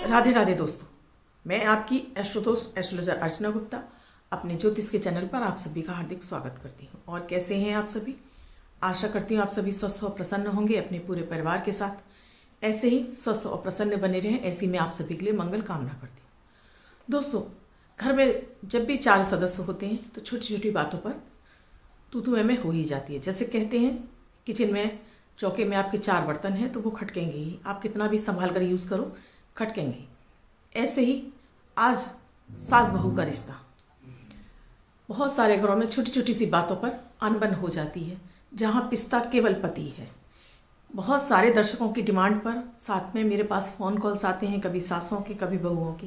राधे राधे दोस्तों, मैं आपकी एस्ट्रोदोस्त एस्ट्रोलॉजर अर्चना गुप्ता अपने ज्योतिष के चैनल पर आप सभी का हार्दिक स्वागत करती हूँ। और कैसे हैं आप सभी? आशा करती हूँ आप सभी स्वस्थ और प्रसन्न होंगे अपने पूरे परिवार के साथ। ऐसे ही स्वस्थ और प्रसन्न बने रहें, ऐसी मैं आप सभी के लिए मंगल कामना करती हूँ। दोस्तों, घर में जब भी 4 सदस्य होते हैं तो छोटी छोटी बातों पर तू में हो ही जाती है। जैसे कहते हैं किचन में चौके में आपके 4 बर्तन हैं तो वो खटकेंगे ही, आप कितना भी संभाल कर यूज़ करो खटकेंगे। ऐसे ही आज सास बहू का रिश्ता, बहुत सारे घरों में छोटी छोटी सी बातों पर अनबन हो जाती है, जहाँ पिसता केवल पति है। बहुत सारे दर्शकों की डिमांड पर साथ में मेरे पास फ़ोन कॉल्स आते हैं, कभी सासों के कभी बहुओं के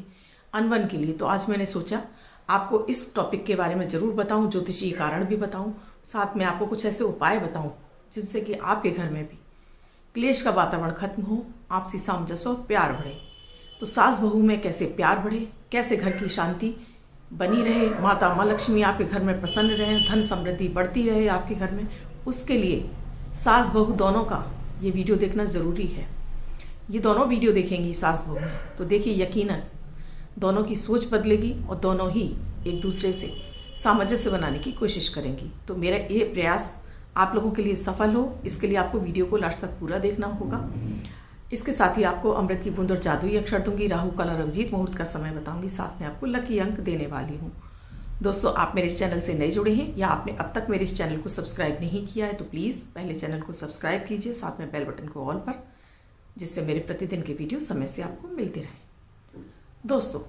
अनबन के लिए। तो आज मैंने सोचा आपको इस टॉपिक के बारे में ज़रूर बताऊं, ज्योतिषीय कारण भी बताऊं, साथ में आपको कुछ ऐसे उपाय बताऊं जिनसे कि आपके घर में भी क्लेश का वातावरण खत्म हो, आपसी सामंजस्य और प्यार बढ़े। तो सास बहू में कैसे प्यार बढ़े, कैसे घर की शांति बनी रहे, माता माँ लक्ष्मी आपके घर में प्रसन्न रहे, धन समृद्धि बढ़ती रहे आपके घर में, उसके लिए सास बहू दोनों का ये वीडियो देखना ज़रूरी है। ये दोनों वीडियो देखेंगी सास बहू तो देखिए यकीनन दोनों की सोच बदलेगी और दोनों ही एक दूसरे से सामंजस्य बनाने की कोशिश करेंगी। तो मेरा ये प्रयास आप लोगों के लिए सफल हो, इसके लिए आपको वीडियो को लास्ट तक पूरा देखना होगा। इसके साथ ही आपको अमृत की बूंद और जादुई अक्षर दूंगी, राहु काल और अभिजीत मुहूर्त का समय बताऊंगी, साथ में आपको लकी अंक देने वाली हूँ। दोस्तों, आप मेरे इस चैनल से नए जुड़े हैं या आपने अब तक मेरे इस चैनल को सब्सक्राइब नहीं किया है तो प्लीज़ पहले चैनल को सब्सक्राइब कीजिए, साथ में बेल बटन को ऑल पर, जिससे मेरे प्रतिदिन के वीडियो समय से आपको मिलते रहें। दोस्तों,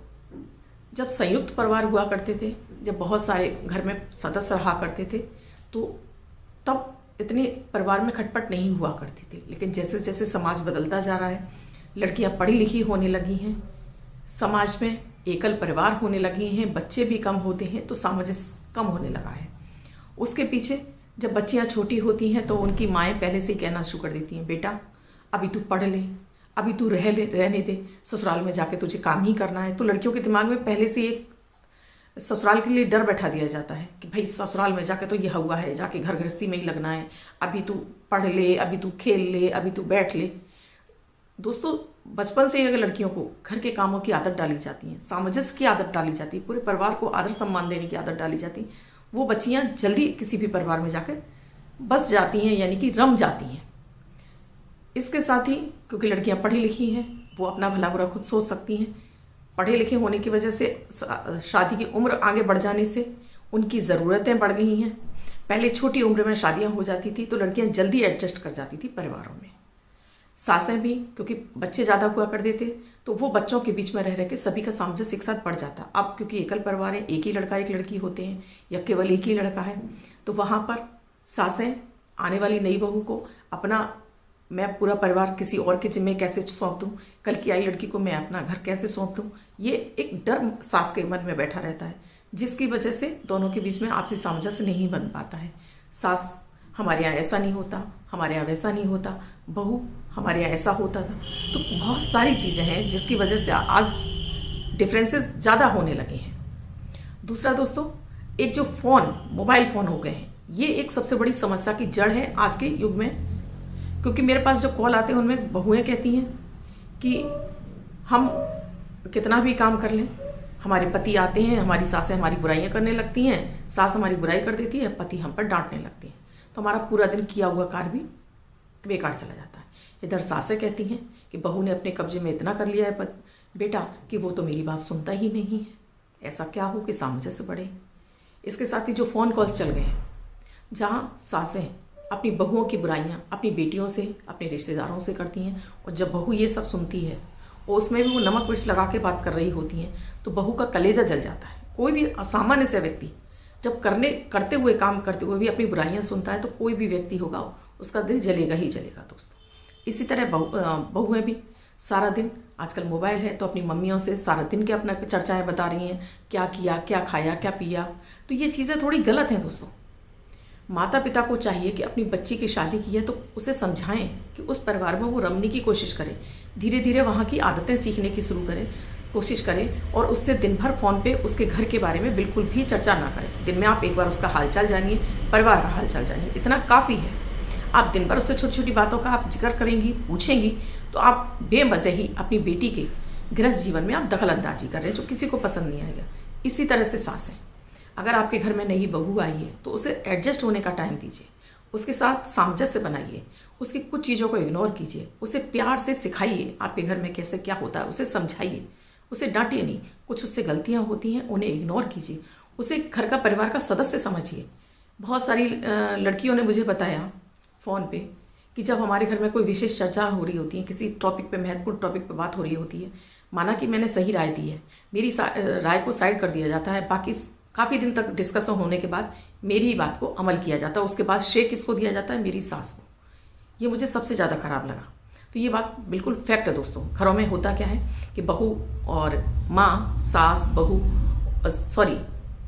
जब संयुक्त परिवार हुआ करते थे, जब बहुत सारे घर में सदस्य रहा करते थे, तो तब इतने परिवार में खटपट नहीं हुआ करती थी। लेकिन जैसे जैसे समाज बदलता जा रहा है, लड़कियां पढ़ी लिखी होने लगी हैं, समाज में एकल परिवार होने लगे हैं, बच्चे भी कम होते हैं, तो सामंजस्य कम होने लगा है। उसके पीछे जब बच्चियां छोटी होती हैं तो उनकी माएँ पहले से ही कहना शुरू कर देती हैं, बेटा अभी तू पढ़ ले, अभी तू रहने दे, ससुराल में जाके तुझे काम ही करना है। तो लड़कियों के दिमाग में पहले से एक ससुराल के लिए डर बैठा दिया जाता है कि भाई ससुराल में जाके तो यह हुआ है, जाके घर गृहस्थी में ही लगना है, अभी तू पढ़ ले, अभी तू खेल ले, अभी तू बैठ ले। दोस्तों, बचपन से ही अगर लड़कियों को घर के कामों की आदत डाली जाती है, सामंजस्य की आदत डाली जाती है, पूरे परिवार को आदर सम्मान देने की आदत डाली जाती है, वो बच्चियाँ जल्दी किसी भी परिवार में जाकर बस जाती हैं, यानी कि रम जाती हैं। इसके साथ ही क्योंकि लड़कियाँ पढ़ी लिखी हैं, वो अपना भला बुरा खुद सोच सकती हैं। पढ़े लिखे होने की वजह से शादी की उम्र आगे बढ़ जाने से उनकी ज़रूरतें बढ़ गई हैं। पहले छोटी उम्र में शादियां हो जाती थी तो लड़कियां जल्दी एडजस्ट कर जाती थी परिवारों में। सासें भी क्योंकि बच्चे ज़्यादा हुआ करते थे तो वो बच्चों के बीच में रह के सभी का सामंजस्य एक साथ बढ़ जाता। अब क्योंकि एकल परिवार है, एक ही लड़का एक लड़की होते हैं या केवल एक ही लड़का है, तो वहाँ पर सासें आने वाली नई बहू को अपना मैं पूरा परिवार किसी और के जिम्मे कैसे सौंप दूँ, कल की आई लड़की को मैं अपना घर कैसे सौंप दूँ, ये एक डर सास के मन में बैठा रहता है, जिसकी वजह से दोनों के बीच में आपसी सामंजस्य नहीं बन पाता है। सास हमारे यहाँ ऐसा नहीं होता, हमारे यहाँ वैसा नहीं होता, बहू हमारे यहाँ ऐसा होता था। तो बहुत सारी चीज़ें हैं जिसकी वजह से आज डिफरेंसेस ज़्यादा होने लगे हैं। दूसरा दोस्तों, एक जो मोबाइल फ़ोन हो गए हैं, ये एक सबसे बड़ी समस्या की जड़ है आज के युग में। क्योंकि मेरे पास जो कॉल आते हैं उनमें बहुएं कहती हैं कि हम कितना भी काम कर लें, हमारे पति आते हैं, हमारी सासें हमारी बुराइयां करने लगती हैं, सास हमारी बुराई कर देती है, पति हम पर डांटने लगते हैं, तो हमारा पूरा दिन किया हुआ कार्य भी बेकार चला जाता है। इधर सासें कहती हैं कि बहू ने अपने कब्जे में इतना कर लिया है बेटा कि वो तो मेरी बात सुनता ही नहीं है। ऐसा क्या हो कि सामंजस्य बढ़े। इसके साथ ही जो फ़ोन कॉल्स चल गए हैं, जहाँ सासें अपनी बहुओं की बुराइयां अपनी बेटियों से, अपने रिश्तेदारों से करती हैं, और जब बहू ये सब सुनती है और उसमें भी वो नमक मिर्च लगा के बात कर रही होती हैं, तो बहू का कलेजा जल जाता है। कोई भी असामान्य से व्यक्ति जब करते हुए काम करते हुए भी अपनी बुराइयां सुनता है तो कोई भी व्यक्ति होगा उसका दिल जलेगा ही जलेगा। दोस्तों, इसी तरह बहुएं भी सारा दिन, आजकल मोबाइल है तो अपनी मम्मियों से सारा दिन के अपना चर्चाएँ बता रही हैं, क्या किया, क्या खाया, क्या पिया। तो ये चीज़ें थोड़ी गलत हैं दोस्तों। माता पिता को चाहिए कि अपनी बच्ची की शादी की है तो उसे समझाएं कि उस परिवार में वो रमने की कोशिश करे, धीरे धीरे वहाँ की आदतें सीखने की कोशिश करें, और उससे दिन भर फ़ोन पे उसके घर के बारे में बिल्कुल भी चर्चा ना करें। दिन में आप एक बार उसका हालचाल जानिए, परिवार का हालचाल जानिए, इतना काफ़ी है। आप दिन भर उससे छोटी छोटी बातों का आप जिक्र करेंगी, पूछेंगी, तो आप बेमज़े ही अपनी बेटी के गृहस्थ जीवन में आप दखल अंदाजी कर रहे हैं जो किसी को पसंद नहीं आएगा। इसी तरह से सासें, अगर आपके घर में नई बहू आई है तो उसे एडजस्ट होने का टाइम दीजिए, उसके साथ सामंजस्य बनाइए, उसकी कुछ चीज़ों को इग्नोर कीजिए, उसे प्यार से सिखाइए आपके घर में कैसे क्या होता है, उसे समझाइए, उसे डांटिए नहीं। कुछ उससे गलतियाँ होती हैं उन्हें इग्नोर कीजिए, उसे घर का परिवार का सदस्य समझिए। बहुत सारी लड़कियों ने मुझे बताया फ़ोन पे कि जब हमारे घर में कोई विशेष चर्चा हो रही होती है, किसी टॉपिक पे, महत्वपूर्ण टॉपिक पे बात हो रही होती है, माना कि मैंने सही राय दी है, मेरी राय को साइड कर दिया जाता है, बाकी काफ़ी दिन तक डिस्कशन होने के बाद मेरी ही बात को अमल किया जाता है, उसके बाद श्रेय किसको दिया जाता है, मेरी सास को। ये मुझे सबसे ज़्यादा खराब लगा। तो ये बात बिल्कुल फैक्ट है दोस्तों। घरों में होता क्या है कि बहू और माँ, सास, बहू,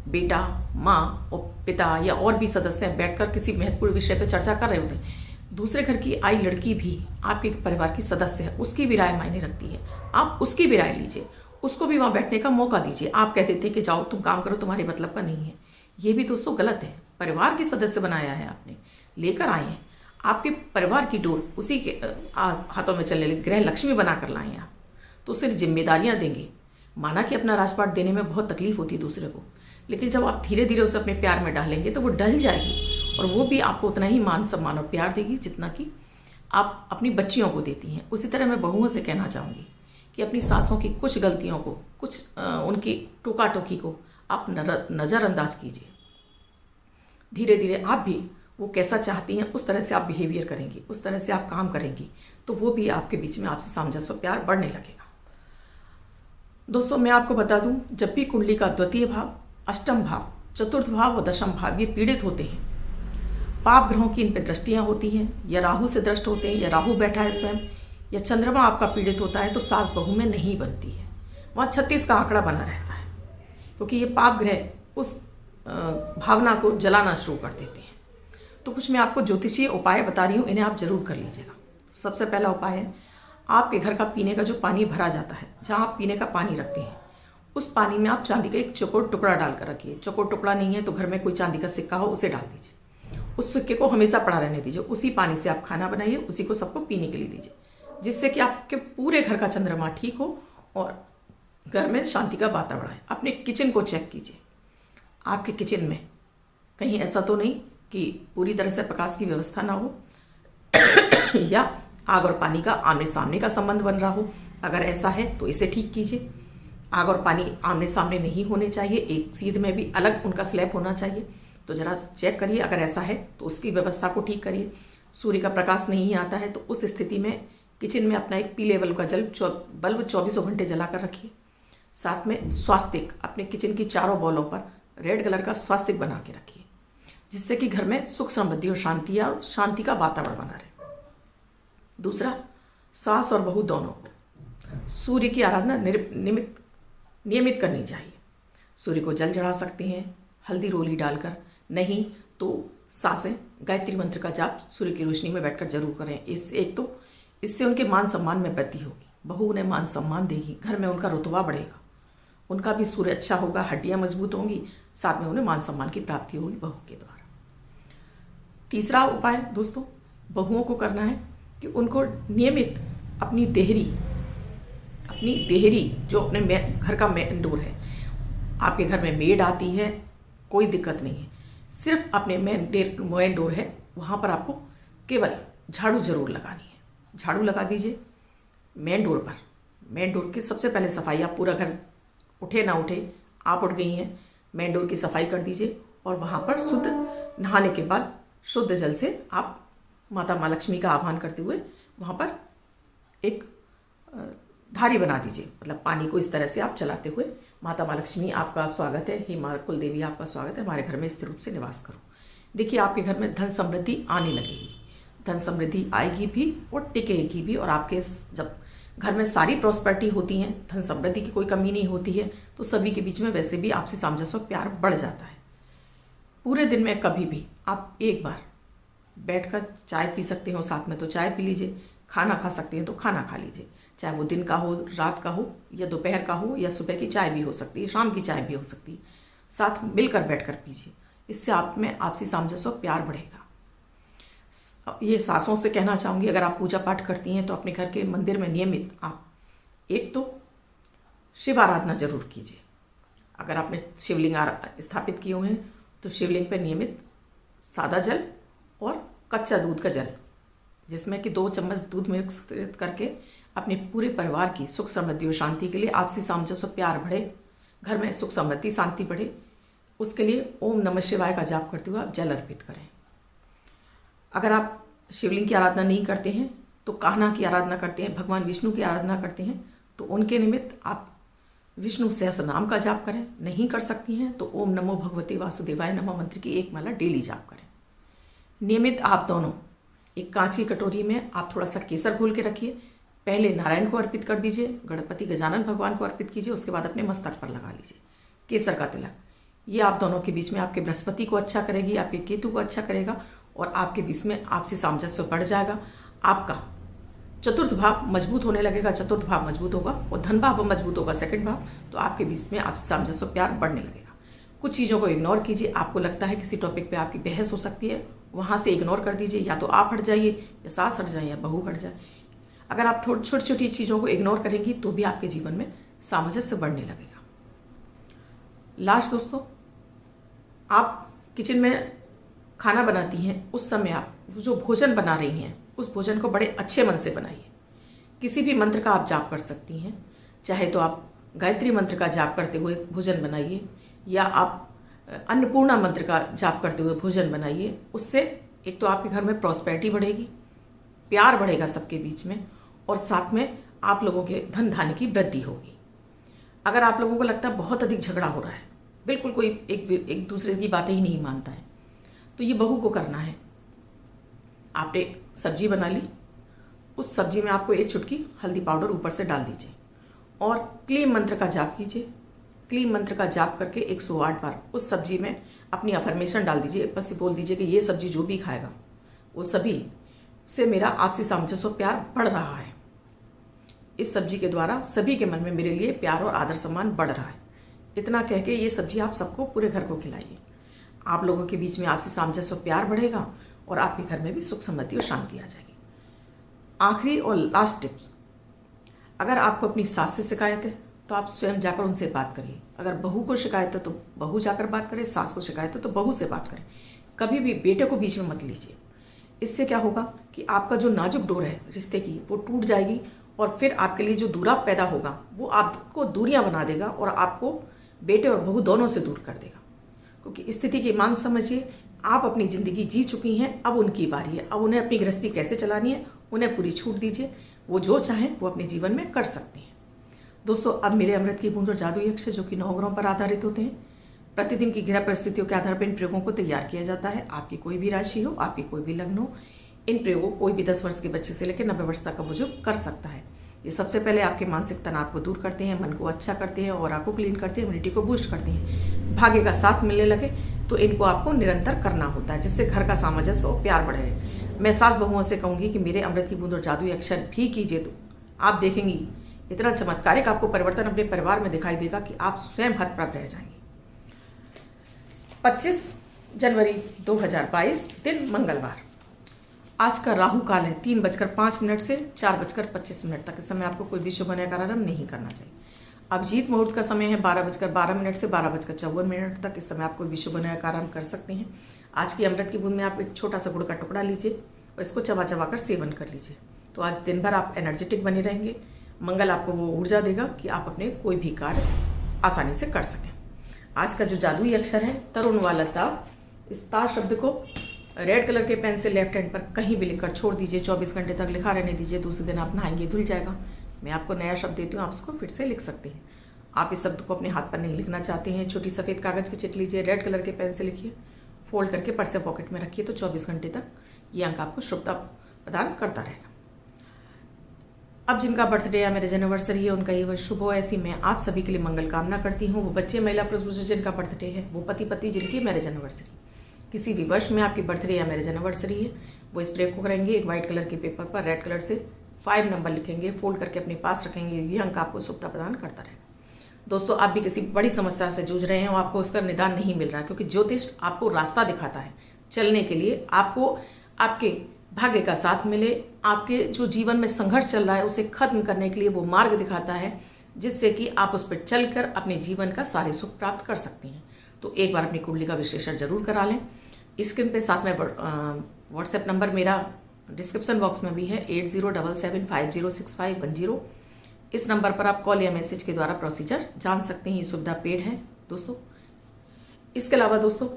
बेटा, माँ और पिता या और भी सदस्य बैठकर किसी महत्वपूर्ण विषय पर चर्चा कर रहे होते हैं। दूसरे घर की आई लड़की भी आपके परिवार की सदस्य है, उसकी भी राय मायने रखती है। आप उसकी भी राय लीजिए, उसको भी वहाँ बैठने का मौका दीजिए। आप कहते थे कि जाओ तुम काम करो, तुम्हारे मतलब का नहीं है। ये भी दोस्तों गलत है। परिवार के सदस्य बनाया है आपने, लेकर आए हैं, आपके परिवार की डोर उसी के हाथों में चलने लगे, गृह लक्ष्मी बनाकर लाए हैं आप, तो उसे जिम्मेदारियाँ देंगे। माना कि अपना राजपाट देने में बहुत तकलीफ होती है दूसरे को, लेकिन जब आप धीरे धीरे उसे अपने प्यार में डालेंगे तो वो ढल जाएगी और वो भी आपको उतना ही मान सम्मान और प्यार देगी जितना कि आप अपनी बच्चियों को देती हैं। उसी तरह मैं बहुओं से कहना चाहूँगी कि अपनी सासों की कुछ गलतियों को, कुछ उनकी टोका टोकी को आप नज़रअंदाज कीजिए। धीरे धीरे आप भी वो कैसा चाहती हैं उस तरह से आप बिहेवियर करेंगी, उस तरह से आप काम करेंगी, तो वो भी आपके बीच में आपसे सामंजस्य और प्यार बढ़ने लगेगा। दोस्तों मैं आपको बता दूं, जब भी कुंडली का द्वितीय भाव, अष्टम भाव, चतुर्थ भाव और दशम भाव ये पीड़ित होते हैं, पाप ग्रहों की इन पर दृष्टियाँ होती हैं, या राहु से दृष्ट होते हैं, या राहु बैठा है स्वयं, या चंद्रमा आपका पीड़ित होता है, तो सास बहू में नहीं बनती है। वहाँ 36 का आंकड़ा बना रहता है, क्योंकि ये पाप ग्रह उस भावना को जलाना शुरू कर देते हैं। तो कुछ मैं आपको ज्योतिषीय उपाय बता रही हूँ, इन्हें आप जरूर कर लीजिएगा। सबसे पहला उपाय है, आपके घर का पीने का जो पानी भरा जाता है, जहाँ आप पीने का पानी रखते हैं, उस पानी में आप चांदी का एक चौकोर टुकड़ा डालकर रखिए। चौकोर टुकड़ा नहीं है तो घर में कोई चांदी का सिक्का हो उसे डाल दीजिए। उस सिक्के को हमेशा पड़ा रहने दीजिए। उसी पानी से आप खाना बनाइए, उसी को सबको पीने के लिए दीजिए, जिससे कि आपके पूरे घर का चंद्रमा ठीक हो और घर में शांति का वातावरण है। अपने किचन को चेक कीजिए, आपके किचन में कहीं ऐसा तो नहीं कि पूरी तरह से प्रकाश की व्यवस्था ना हो या आग और पानी का आमने सामने का संबंध बन रहा हो। अगर ऐसा है तो इसे ठीक कीजिए। आग और पानी आमने सामने नहीं होने चाहिए, एक सीध में भी अलग उनका स्लैब होना चाहिए। तो जरा चेक करिए, अगर ऐसा है तो उसकी व्यवस्था को ठीक करिए। सूर्य का प्रकाश नहीं आता है तो उस स्थिति में किचन में अपना एक पीले बल्ब का बल्ब 24 घंटे जलाकर रखिए। साथ में स्वास्तिक अपने किचन की चारों बॉलों पर रेड कलर का स्वास्तिक बना के रखिए, जिससे कि घर में सुख समृद्धि और शांति का वातावरण बना रहे। दूसरा, सास और बहू दोनों को सूर्य की आराधना नियमित करनी चाहिए। सूर्य को जल चढ़ा सकते हैं हल्दी रोली डालकर, नहीं तो सासें गायत्री मंत्र का जाप सूर्य की रोशनी में बैठकर जरूर करें। इससे उनके मान सम्मान में वृद्धि होगी, बहू उन्हें मान सम्मान देगी, घर में उनका रुतबा बढ़ेगा, उनका भी सूर्य अच्छा होगा, हड्डियां मजबूत होंगी, साथ में उन्हें मान सम्मान की प्राप्ति होगी बहू के द्वारा। तीसरा उपाय दोस्तों, बहुओं को करना है कि उनको नियमित अपनी देहरी जो अपने घर का मेन डोर है, आपके घर में मेड आती है कोई दिक्कत नहीं है, सिर्फ अपने मेन डोर है वहाँ पर आपको केवल झाड़ू जरूर लगानी है। झाड़ू लगा दीजिए मेन डोर पर। मेन डोर की सबसे पहले सफाई, आप पूरा घर उठे ना उठे, आप उठ गई हैं, मेन डोर की सफाई कर दीजिए और वहाँ पर शुद्ध नहाने के बाद शुद्ध जल से आप माता माँ लक्ष्मी का आह्वान करते हुए वहाँ पर एक धारी बना दीजिए। मतलब पानी को इस तरह से आप चलाते हुए, माता माँ लक्ष्मी आपका स्वागत है, हे माँ कुल देवी आपका स्वागत है, हमारे घर में स्थिर रूप से निवास करो। देखिए आपके घर में धन समृद्धि आने लगेगी, धन समृद्धि आएगी भी और टिकेगी भी। और आपके जब घर में सारी प्रॉस्पेरिटी होती है, धन समृद्धि की कोई कमी नहीं होती है, तो सभी के बीच में वैसे भी आपसी सामंजस्य और प्यार बढ़ जाता है। पूरे दिन में कभी भी आप एक बार बैठकर चाय पी सकते हो, साथ में तो चाय पी लीजिए, खाना खा सकते हैं तो खाना खा लीजिए, चाहे वो दिन का हो, रात का हो, या दोपहर का हो, या सुबह की चाय भी हो सकती है, शाम की चाय भी हो सकती है, साथ मिलकर बैठकर पीजिए। इससे आप में आपसी सामंजस्य और प्यार बढ़ेगा। ये सासों से कहना चाहूँगी, अगर आप पूजा पाठ करती हैं तो अपने घर के मंदिर में नियमित आप एक तो शिव आराधना जरूर कीजिए। अगर आपने शिवलिंग स्थापित किए हुए हैं तो शिवलिंग पर नियमित सादा जल और कच्चा दूध का जल, जिसमें कि 2 चम्मच दूध मिक्स करके अपने पूरे परिवार की सुख समृद्धि और शांति के लिए, आपसी सामंजस्य और प्यार बढ़े, घर में सुख समृद्धि शांति बढ़े, उसके लिए ओम नमः शिवाय का जाप करते हुए आप जल अर्पित करें। अगर आप शिवलिंग की आराधना नहीं करते हैं तो कान्हा की आराधना करते हैं, भगवान विष्णु की आराधना करते हैं, तो उनके निमित्त आप विष्णु सहस्त्र नाम का जाप करें। नहीं कर सकती हैं तो ओम नमो भगवते वासुदेवाय नमः मंत्र की 1 माला डेली जाप करें। नियमित आप दोनों एक कांच की कटोरी में आप थोड़ा सा केसर घोल के रखिए। पहले नारायण को अर्पित कर दीजिए, गणपति गजानन भगवान को अर्पित कीजिए, उसके बाद अपने मस्तक पर लगा लीजिए केसर का तिलक। ये आप दोनों के बीच में आपके बृहस्पति को अच्छा करेगी, आपके केतु को अच्छा करेगा और आपके बीच में आपसी सामंजस्य बढ़ जाएगा। आपका चतुर्थ भाव मजबूत होने लगेगा, चतुर्थ भाव मजबूत होगा और धन भाव मजबूत होगा, सेकंड भाव, तो आपके बीच में आपसी सामंजस्य प्यार बढ़ने लगेगा। कुछ चीज़ों को इग्नोर कीजिए। आपको लगता है किसी टॉपिक पे आपकी बहस हो सकती है, वहाँ से इग्नोर कर दीजिए। या तो आप हट जाइए, या सास हट जाए, या बहू हट जाए। अगर आप थोड़ी छोटी छोटी चीज़ों को इग्नोर करेंगी तो भी आपके जीवन में सामंजस्य बढ़ने लगेगा। लास्ट दोस्तों, आप किचन में खाना बनाती हैं, उस समय आप जो भोजन बना रही हैं उस भोजन को बड़े अच्छे मन से बनाइए। किसी भी मंत्र का आप जाप कर सकती हैं, चाहे तो आप गायत्री मंत्र का जाप करते हुए भोजन बनाइए, या आप अन्नपूर्णा मंत्र का जाप करते हुए भोजन बनाइए। उससे एक तो आपके घर में प्रॉस्पेरिटी बढ़ेगी, प्यार बढ़ेगा सबके बीच में, और साथ में आप लोगों के धन धान्य की वृद्धि होगी। अगर आप लोगों को लगता है बहुत अधिक झगड़ा हो रहा है, बिल्कुल कोई एक दूसरे की बातें ही नहीं मानता है, तो ये बहू को करना है। आपने सब्जी बना ली, उस सब्जी में आपको 1 चुटकी हल्दी पाउडर ऊपर से डाल दीजिए और क्लीम मंत्र का जाप कीजिए। क्लीम मंत्र का जाप करके 108 बार उस सब्जी में अपनी अफर्मेशन डाल दीजिए। बस बोल दीजिए कि ये सब्जी जो भी खाएगा वो सभी से मेरा आपसी सामंजस्य और प्यार बढ़ रहा है। इस सब्जी के द्वारा सभी के मन में मेरे लिए प्यार और आदर सम्मान बढ़ रहा है। इतना कह के ये सब्जी आप सबको, पूरे घर को खिलाइए। आप लोगों के बीच में आपसी सामंजस्य और प्यार बढ़ेगा और आपके घर में भी सुख समृद्धि और शांति आ जाएगी। आखिरी और लास्ट टिप्स, अगर आपको अपनी सास से शिकायत है तो आप स्वयं जाकर उनसे बात करिए। अगर बहू को शिकायत है तो बहू जाकर बात करें, सास को शिकायत है तो बहू से बात करें। कभी भी बेटे को बीच में मत लीजिए। इससे क्या होगा कि आपका जो नाजुक डोर है रिश्ते की, वो टूट जाएगी और फिर आपके लिए जो दूरा पैदा होगा वो आपको दूरियां बना देगा और आपको बेटे और बहू दोनों से दूर कर देगा। क्योंकि स्थिति की मांग समझिए, आप अपनी ज़िंदगी जी चुकी हैं, अब उनकी बारी है। अब उन्हें अपनी गृहस्थी कैसे चलानी है, उन्हें पूरी छूट दीजिए। वो जो चाहें वो अपने जीवन में कर सकते हैं। दोस्तों, अब मेरे अमृत की बूंद और जादुई अक्षर जो कि 9 ग्रहों पर आधारित होते हैं, प्रतिदिन की ग्रह परिस्थितियों के आधार पर इन प्रयोगों को तैयार किया जाता है। आपकी कोई भी राशि हो, आपकी कोई भी लग्न हो, इन प्रयोगों कोई भी 10 वर्ष के बच्चे से लेकर 90 वर्ष तक का बुजुर्ग कर सकता है। ये सबसे पहले आपके मानसिक तनाव को दूर करते हैं, मन को अच्छा करते हैं, और आपको क्लीन करते हैं, इम्यूनिटी को बूस्ट करते हैं। भाग्य का साथ मिलने लगे तो इनको आपको निरंतर करना होता है, जिससे घर का सामंजस्य और प्यार बढ़े। मैं सास बहुओं से कहूँगी कि मेरे अमृत की बूंद और जादुई अक्षर भी कीजिए, तो आप देखेंगी इतना चमत्कारिक आपको परिवर्तन अपने परिवार में दिखाई देगा कि आप स्वयं हतप्रभ रह जाएंगे। 25 जनवरी 2022 दिन मंगलवार। आज का राहु काल है 3:05 से 4:25 तक। इस समय आपको कोई भी शुभ नया आरंभ नहीं करना चाहिए। अभिजीत मुहूर्त का समय है 12:12 से 12:54 तक। इस समय आप कोई भी शुभ नया आरंभ कर सकते हैं। आज की अमृत की बूंद में आप एक छोटा सा गुड़ का टुकड़ा लीजिए और इसको चबा चबा कर सेवन कर लीजिए। तो आज दिन भर आप एनर्जेटिक बने रहेंगे। मंगल आपको वो ऊर्जा देगा कि आप अपने कोई भी कार्य आसानी से कर सकें। आज का जो जादुई अक्षर है तरुण वाला ता। इस ता शब्द को रेड कलर के पेन से लेफ्ट हैंड पर कहीं भी लिखकर छोड़ दीजिए। 24 घंटे तक लिखा रहने दीजिए। दूसरे दिन आप नहाएंगे, धुल जाएगा। मैं आपको नया शब्द देती हूँ, आप इसको फिर से लिख सकते हैं। आप इस शब्द को अपने हाथ पर नहीं लिखना चाहते हैं, छोटी सफ़ेद कागज़ की चिट लीजिए, रेड कलर के पेन से लिखिए, फोल्ड करके पर्स या पॉकेट में रखिए। तो 24 घंटे तक ये अंक आपको शुभता प्रदान करता रहेगा। अब जिनका बर्थडे या मैरिज एनिवर्सरी है उनका ये वर्ष शुभ हो, ऐसी मैं आप सभी के लिए मंगल कामना करती हूँ। वो बच्चे, महिला, पुरुष जिनका बर्थडे है, वो पति पत्नी जिनकी मैरिज एनिवर्सरी, किसी भी वर्ष में आपकी बर्थडे या मैरिज एनिवर्सरी है, वो इस प्रयोग को करेंगे। एक व्हाइट कलर के पेपर पर रेड कलर से 5 नंबर लिखेंगे, फोल्ड करके अपने पास रखेंगे। ये अंक आपको शुभता प्रदान करता रहेगा। दोस्तों, आप भी किसी बड़ी समस्या से जूझ रहे हैं और आपको उसका निदान नहीं मिल रहा है, क्योंकि ज्योतिष आपको रास्ता दिखाता है चलने के लिए। आपको आपके भाग्य का साथ मिले, आपके जो जीवन में संघर्ष चल रहा है उसे खत्म करने के लिए वो मार्ग दिखाता है। जिससे कि आप उस पर चलकर अपने जीवन का सारे सुख प्राप्त कर सकती हैं। तो एक बार अपनी कुंडली का विश्लेषण जरूर करा लें। स्क्रीन पे साथ में व्हाट्सएप नंबर मेरा डिस्क्रिप्शन बॉक्स में भी है 8077506510। इस नंबर पर आप कॉल या मैसेज के द्वारा प्रोसीजर जान सकते हैं। ये सुविधा पेड है दोस्तों। इसके अलावा दोस्तों,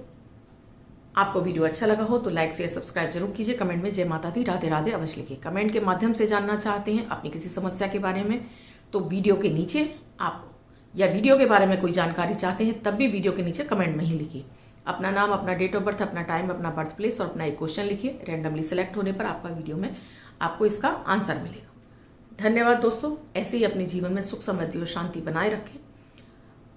आपको वीडियो अच्छा लगा हो तो लाइक शेयर सब्सक्राइब जरूर कीजिए। कमेंट में जय माता दी राधे राधे अवश्य लिखिए। कमेंट के माध्यम से जानना चाहते हैं अपनी किसी समस्या के बारे में तो वीडियो के नीचे आप, या वीडियो के बारे में कोई जानकारी चाहते हैं तब भी वीडियो के नीचे कमेंट में ही लिखिए। अपना नाम, अपना डेट ऑफ बर्थ, अपना टाइम, अपना बर्थ प्लेस और अपना एक क्वेश्चन लिखिए। रैंडमली सेलेक्ट होने पर आपका वीडियो में आपको इसका आंसर मिलेगा। धन्यवाद दोस्तों। ऐसे ही अपने जीवन में सुख समृद्धि और शांति बनाए रखें।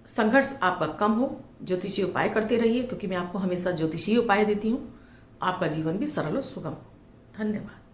संघर्ष आपका कम हो। ज्योतिषीय उपाय करते रहिए, क्योंकि मैं आपको हमेशा ज्योतिषीय उपाय देती हूँ। आपका जीवन भी सरल और सुगम हो। धन्यवाद।